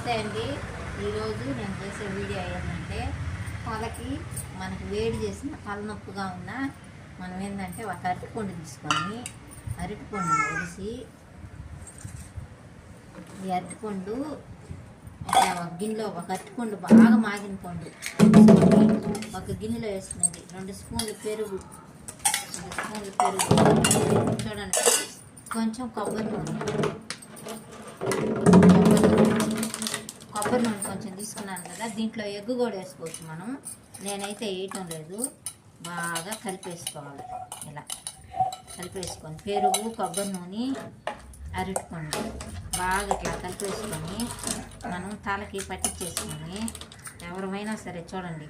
నమస్తే అండి. ఈరోజు నేను చేసే వీడియో ఏంటంటే తలకి మనకి వేడి చేసిన తలనొప్పిగా ఉన్న మనం ఏంటంటే ఒక అరటిపండు తీసుకొని అరటిపండు ఒడిసి ఈ అరటిపండు ఒక గిన్నెలో ఒక అరటిపండు బాగా మాగిన పండు తీసుకొని ఒక గిన్నెలో వేసుకునేది 2 స్పూన్లు పెరుగు 2 స్పూన్లు పెరుగు చూడండి, కొంచెం కొబ్బరి నూనె కొంచెం తీసుకున్నాను కదా, దీంట్లో ఎగ్గు కూడా వేసుకోవచ్చు మనం. నేనైతే వేయటం లేదు. బాగా కలిపేసుకోవాలి. ఇలా కలిపేసుకొని పెరుగు, కొబ్బరి నూనె, అరటిపండు బాగా ఇట్లా కలిపేసుకొని మనం తలకి పట్టించేసుకొని, ఎవరైనా సరే చూడండి,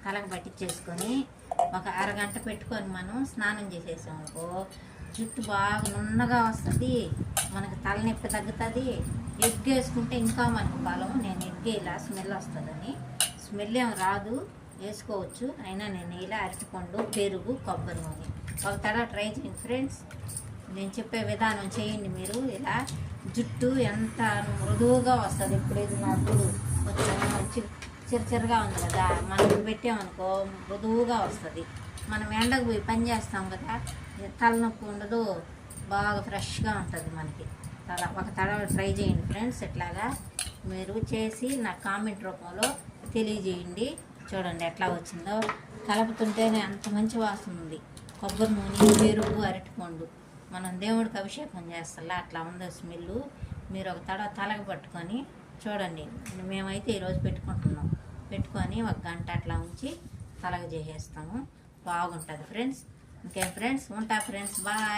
తలకి పట్టించేసుకొని ఒక అరగంట పెట్టుకొని మనం స్నానం చేసేసామనుకో జుట్టు బాగా నున్నగా వస్తుంది, మనకు తలనొప్పి తగ్గుతుంది. ఎగ్ వేసుకుంటే ఇంకా మనకు బలం. నేను ఎగ్ ఇలా స్మెల్ వస్తుందని, స్మెల్ ఏం రాదు, వేసుకోవచ్చు. అయినా నేను ఇలా అరటిపండు, పెరుగు, కొబ్బరి నూనె ఒక తడ ట్రై చేయండి ఫ్రెండ్స్. నేను చెప్పే విధానం చేయండి మీరు. ఇలా జుట్టు ఎంత మృదువుగా వస్తుంది. ఇప్పుడు ఇది నాకు కొంచెం చిరచిరగా ఉంది కదా, మనం పెట్టామనుకో మృదువుగా వస్తుంది. మనం ఎండకు పోయి పని చేస్తాం కదా, తలనొప్పి ఉండదు, బాగా ఫ్రెష్గా ఉంటుంది మనకి తల. ఒక తడవ ట్రై చేయండి ఫ్రెండ్స్. ఇట్లాగా మీరు చేసి నాకు కామెంట్ రూపంలో తెలియజేయండి. చూడండి ఎట్లా వచ్చిందో. కలుపుతుంటేనే అంత మంచి వాసన ఉంది. కొబ్బరి నూనె, పెరుగు, అరటిపండు మనం దేవుడికి అభిషేకం చేస్తాం, అట్లా ఉంది స్మెల్. మీరు ఒక తలకి పట్టుకొని చూడండి. మేమైతే ఈరోజు పెట్టుకొని 1 గంట అట్లా ఉంచి తలకి చేసేస్తాము. బాగుంటుంది ఫ్రెండ్స్. ఇంకేం ఫ్రెండ్స్, ఉంటా ఫ్రెండ్స్, బాయ్.